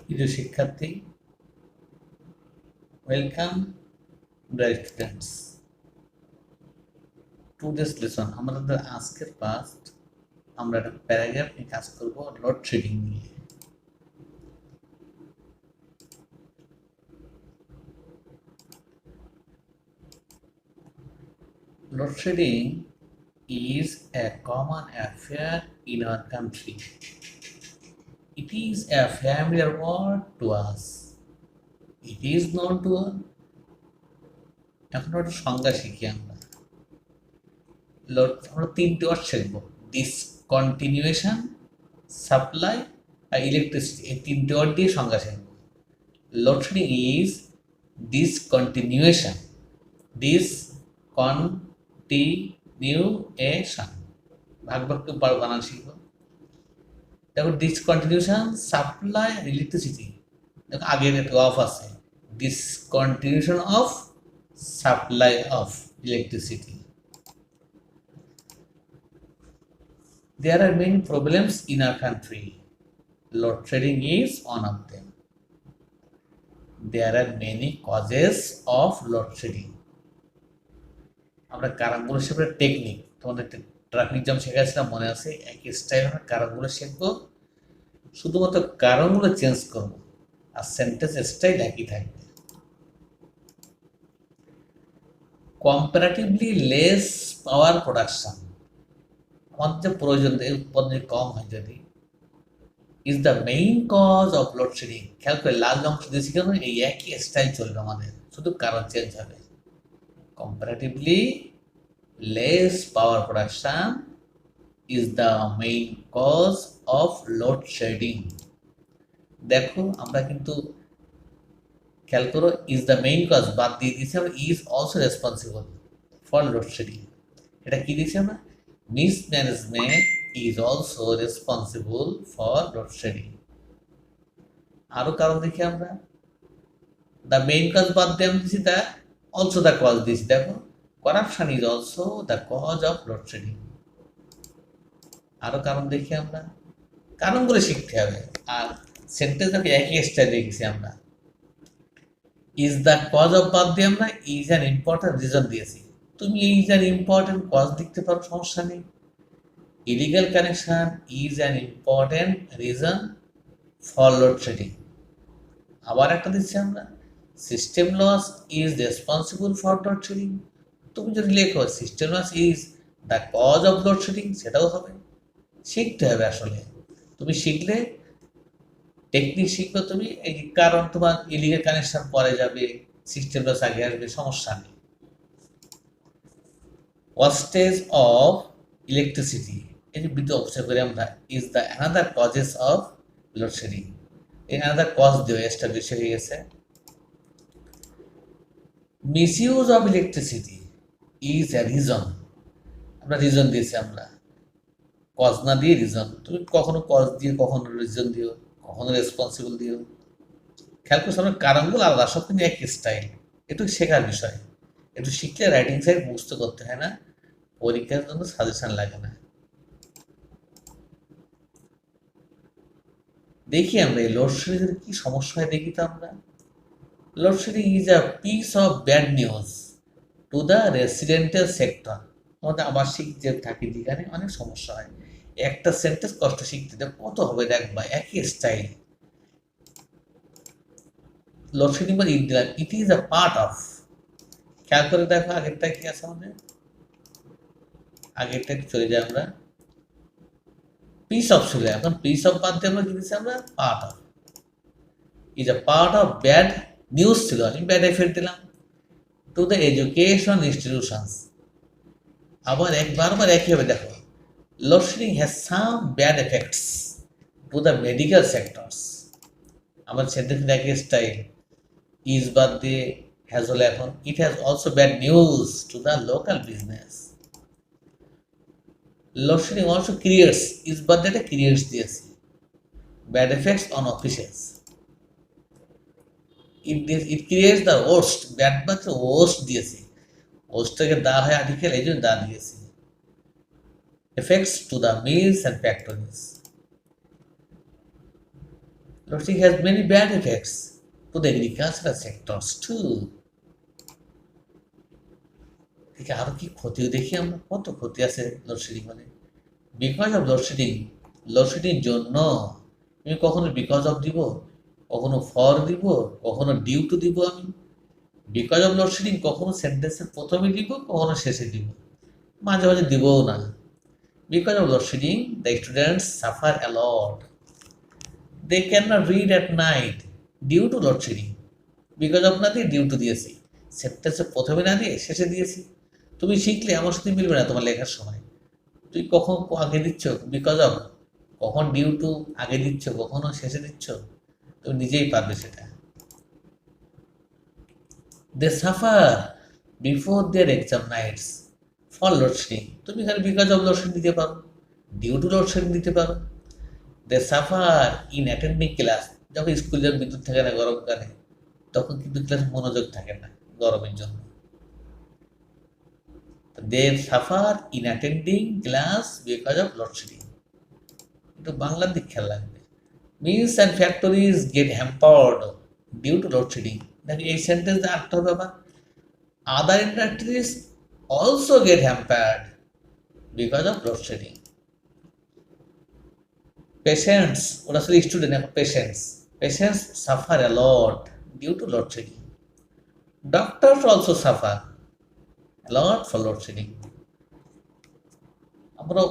প্রিয় শিক্ষার্থী, welcome dear students to this lesson. আমাদের আজকের পাস্ট আমরা একটা প্যারাগ্রাফ নিয়ে কাজ করব লোডশেডিং নিয়ে। Load shedding is a common affair in our country. It is a familiar word to us. It is known to us. এখন একটা সংজ্ঞা শিখি আমরা। আমরা তিনটে ওয়ার্ড শিখবো: ডিসকন্টিনিউয়েশন, সাপ্লাই আর ইলেকট্রিসিটি। এই তিনটে ওয়ার্ড দিয়ে সংজ্ঞা শিখবো। Load shedding is ডিসকন্টিনিউয়েশন। ডিসকন্টিনিউয়েশন ভাগ ভাগ বানান শিখবো। দেখো, ডিসকন্টিনিউশন, সাপ্লাই আর ইলেকট্রিসিটি। দেখো আগের একটা অফ আছে, discontinuation of supply of electricity. There are many problems in our country. Load shedding is one of them. There are many causes of load shedding. আমরা কারণগুলো শিখবো, টেকনিক। তোমাদের ট্রাফিক জ্যাম শেখাচ্ছিলাম, মনে আছে? একই স্টাইল আমরা কারণগুলো শিখবো, শুধুমাত্র কারণগুলো চেঞ্জ করবো আর সেন্টেন্স স্টাইল একই থাকবে। কম্পারেটিভলি লেস পাওয়ার প্রোডাকশন, আমাদের যে প্রয়োজন উৎপাদন কম হয় যদি, is the main cause of load shedding. খেয়াল করে লাল অংশ দিয়েছি কেন? এই একই স্টাইল চলবে আমাদের, শুধু কারণ চেঞ্জ হবে। Comparatively less power production is the main cause of load shedding. দেখো আমরা কিন্তু খেয়াল করো, ইজ দ্য মেইন কজ বাদ দিয়ে দিয়েছি আমরা, is also responsible for load shedding. এটা কি দিয়েছি আমরা? Mismanagement is also responsible for load shedding. আরো কারণ দেখি আমরা, the main cause বাদ দিয়ে আমি দিচ্ছি the also the cause দিচ্ছি। দেখো, corruption is also the cause of load shedding. আরো কারণ দেখি আমরা, কারণগুলো শিখতে হবে আর সেন্টেন্স আমি একই স্টাইল লিখছি আমরা। is the cause of বাদ দিয়ে আমরা is an important reason দিয়েছি। তুমি is an important cause লিখতে পারো, সমস্যা নেই। Illegal connection is an important reason for load shedding. আবার একটা দিচ্ছি আমরা, system loss is responsible for load shedding. তুমি যদি লেখো system loss is the cause of load shedding, সেটাও হবে। শিখতে হবে আসলে, তুমি শিখলে টেকনিক শিখবে তুমি, এই কারণ তোমার ইলিগাল কানেকশন পরে যাবে, সিস্টেম লস আগে আসবে, সমস্যা নেই। ওয়াস্টেজ অফ ইলেকট্রিসিটি, এই যে বিদ্যুৎ অপচয় করি আমরা, is the another causes of load shedding. এই অ্যানাদার কজ দিয়ে এস্টাবলিশ হয়ে গেছে। Misuse of electricity is a reason. আমরা রিজন দিয়েছি আমরা, কজ না দিয়ে রিজন। তুমি কখনো কজ দিয়ে, কখনো রিজন দিও, কখনো রেসপন্সিবল দিও। খেয়াল করছো আমরা কারণগুলো আলাদা, সব কিন্তু একই স্টাইল। একটু শেখার বিষয়, একটু শিখলে রাইটিং সাইড মুখস্থ করতে হয় না, পরীক্ষার জন্য সাজেশন লাগে না। দেখি আমরা এই লোডশেডিং এর কি সমস্যা হয় দেখি তো আমরা। Load shedding is a piece of bad news to the residential sector. আমাদের আবাসিক যে থাকি যেখানে অনেক সমস্যা হয়। একটা সেন্টেন্স কষ্ট শিখতে দেয়, কত হবে দেখবা, একই স্টাইল। লোডশেডিং বা it is a part of. খেয়াল করে দেখো আগেরটা কি আছে আমাদের, আগেরটা চলে যায় আমরা, পিস অফ ছিল, এখন পিস অফ বাদ দিয়ে আমরা কি দিচ্ছি আমরা, part of. Is a part of bad news ছিল, আমি ব্যাড এফেক্ট দিলাম টু দ্য এডুকেশন ইনস্টিটিউশনস। আবার বারবার একই হবে। দেখো, load shedding has some bad effects to the medical sectors. আমার সেন্টেন্স একই স্টাইল, ইজ বাদ দিয়ে হ্যাজ হলে এখন, it has also bad news to the local business. Load shedding also creates, is বাদ দিয়ে ক্রিয়েটস দিয়েছি, bad effects on offices. It creates the worst, bad বাদ ওস্ট দিয়েছি, ওস্টটাকে দা হয় আর্টিকেল, এই জন্য দা দিয়েছি। Effects to the mills and factories. load has many bad effects to the agricultural sectors too. ঠিক আরো কি ক্ষতি দেখি আমরা, কত ক্ষতি আছে লোডশেডিং মানে। বিকজ অফ লোডশেডিং জন্য আমি কখনো বিকজ অফ দিব, কখনো ফর দিব, কখনো ডিউ টু দিব। আমি বিকজ অফ লোডশেডিং কখনো সেন্টেন্সের প্রথমে দিব, কখনো শেষে দিব, মাঝে মাঝে দিবও না। Because of load shedding the students suffer a lot, they can not read at night due to load shedding. Because of না দিয়ে ডিউ টু দিয়েছি, সেন্টেন্সের প্রথমে না দিয়ে শেষে দিয়েছি। তুমি শিখলে আমার সাথে মিলবে না তোমার লেখার সময়। তুই কখন আগে দিচ্ছ বিকজ অফ, কখন ডিউ টু আগে দিচ্ছ, কখনো শেষে দিচ্ছ, তুমি নিজেই পারবে সেটা। They suffer before their exam nights for loadshedding, তুমি এখানে বিকজ অফ লোডশেডিং দিতে পারো, ডিউ টু লোডশেডিং দিতে পারো। দে সাফার ইন অ্যাটেন্ডিং ক্লাস, যখন স্কুলে বিদ্যুৎ থাকে না গরমকালে, তখন কিন্তু ক্লাসে মনোযোগ থাকে না গরমের জন্য। They suffer in attending class because of loadshedding. একটু বাংলার দিক খেয়াল লাগবে। Mills and factories get hampered due to loadshedding. দেখো এই সেন্টেন্সে আটটা হবে আবার, other industries also get hampered because of loadshedding. Patients, ওরা শুধু স্টুডেন্ট, এখন patients suffer a lot due to loadshedding. Doctors also suffer a lot for loadshedding. আমরা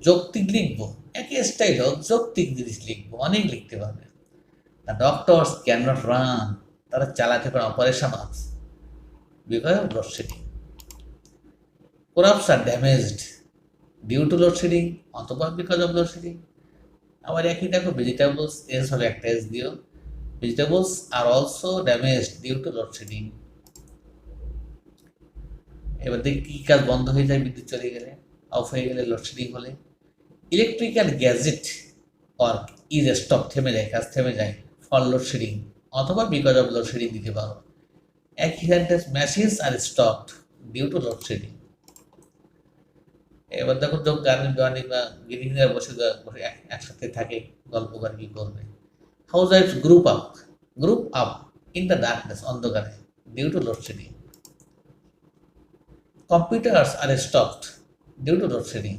যৌক্তিক লিখবো, একই স্টাইল হোক, যৌক্তিক জিনিস লিখবো, অনেক লিখতে পারবে। The doctors can not run, তারা চালাতে পারে operation because of load shedding. Crops are damaged due to load shedding অথবা বিকজ অফ লোডশেডিং। আবার একই দেখো, ভেজিটেবলস এস হবে একটা এস দিও, vegetables are also damaged due to load shedding. এবার দেখি কী কাজ বন্ধ হয়ে যায় বিদ্যুৎ চলে গেলে, অফ হয়ে গেলে, লোডশেডিং হলে। Electrical gadget or is stop, থেমে যায়, কাজ থেমে যায় ফর লোডশেডিং অথবা বিকজ অফ লোডশেডিং দিতে পারো। একই sentence, machines are stopped due to load shedding. এবার দেখো, যখন গার্মেন্ট বা গৃহিণীরা বসে একসাথে থাকে, গল্প করে কি করবে। হাউস ওয়াইফস group up in the darkness, অন্ধকারে due to loadshedding. Computers are stopped due to loadshedding.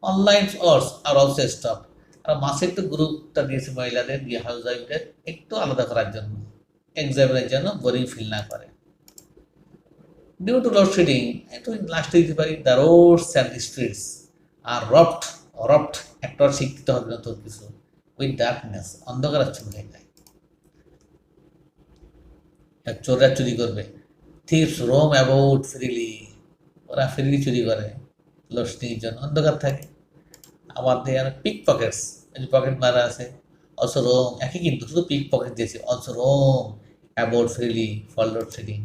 Online works are also stopped. আর মাসে একটু গ্রুপটা দিয়েছে মহিলাদের, দিয়ে হাউস ওয়াইফদের একটু আলাদা করার জন্য, এক্সামিনের জন্য বোরিং ফিল না করে। ডিউ টু লোডশেডিং একটু লাস্টে দিতে পারি, দ্য রোডস অ্যান্ড স্ট্রিটস আর রপ্ট একটা শিখতে হবে না তোর কিছু, উইথ ডার্কনেস, অন্ধকার আচ্ছন্ন হয়ে যায়। চোররা চুরি করবে, থিপস রোম অ্যাবাউট ফ্রিলি, ওরা ফ্রিলি চুরি করে লোডশেডিংয়ের জন্য, অন্ধকার থাকে। আবার দেয়ার পিক পকেটস, পকেট মারা আছে, অলসো রোম, একই কিন্তু শুধু পিক পকেট দিয়েছে, also roam about freely for load shedding.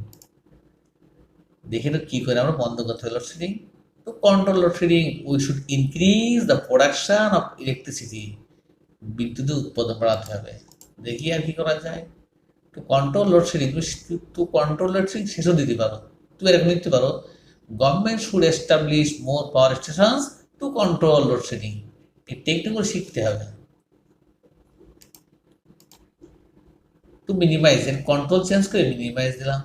দেখে তো কী করে আমরা বন্ধ করতে হবে লোডশেডিং। তো control load shedding, we should increase the production of electricity, বিদ্যুৎ উৎপাদন বাড়াতে হবে। দেখি আর কি করা যায়। To control load shedding, to control load shedding শেষও দিতে পারো, তুমি এরকম লিখতে পারো, government should establish more power stations to control load shedding. এই টেকনিকগুলো শিখতে হবে। টু মিনিমাইজ, এর কন্ট্রোল চেঞ্জ করে মিনিমাইজ দিলাম,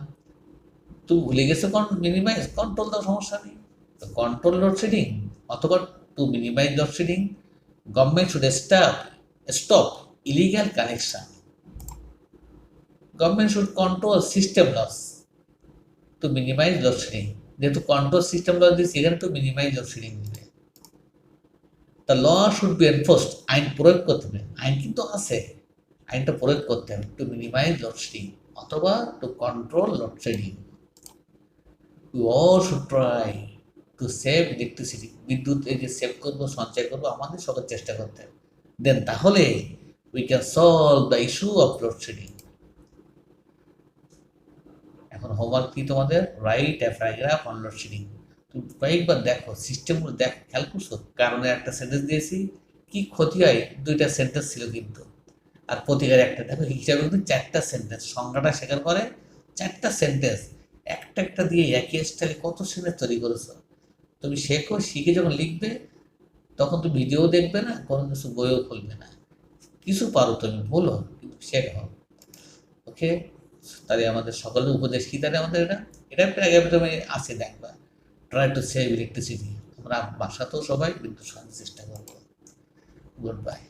তুমি ভুলে গেছো মিনিমাইজ, কন্ট্রোল তো সমস্যা নেই, তো কন্ট্রোল লোডশেডিং অথবা to minimise load shedding. Government should stop illegal connection, government should control system loss to minimise load shedding. যেহেতু কন্ট্রোল সিস্টেম লস দিয়েছি, এখানে টু মিনিমাইজ লোডশেডিং দিবে। The law should be enforced, আইন প্রয়োগ করতে হবে, আইন কিন্তু আছে, আইনটা প্রয়োগ করতে হবে। টু মিনিমাইজ লোডশেডিং অথবা to control load shedding. We all should try to save electricity, বিদ্যুৎ এই যে সেভ করবো, সঞ্চয় করবো, আমাদের সকল চেষ্টা করতে হবে। দেন তাহলে we can solve the issue of load shedding. এখন হোমওয়ার্ক কি তোমাদের, write a paragraph on load shedding. তুমি কয়েকবার দেখো, সিস্টেমগুলো দেখো, খেয়াল করছো, কারণে একটা সেন্টেন্স দিয়েছি, কি ক্ষতি হয়, দুইটা সেন্টেন্স ছিল কিন্তু, আর প্রতিকার একটা, দেখো হিসাবে কিন্তু চারটা সেন্টেন্স, সংজ্ঞাটা শেখার পরে চারটা সেন্টেন্স, একটা দিয়ে একই স্টাইলে কত সেন্টেন্স তৈরি করেছো। তুমি শেখো, শিখে যখন লিখবে তখন তুমি ভিডিও দেখবে না, কোনো কিছু বইও খুলবে না, কিছু পারো তুমি বলো, কিন্তু শেখাও। ওকে, তাহলে আমাদের সকলের উপদেশ কি, তাহলে আমাদের এটা একটা আগে তুমি আছে দেখবা, ট্রাই টু সেভ ইলেকট্রিসিটি। আমরা বাসাতেও সবাই বিদ্যুৎ সঞ্চয়ের চেষ্টা করবো। Good bye.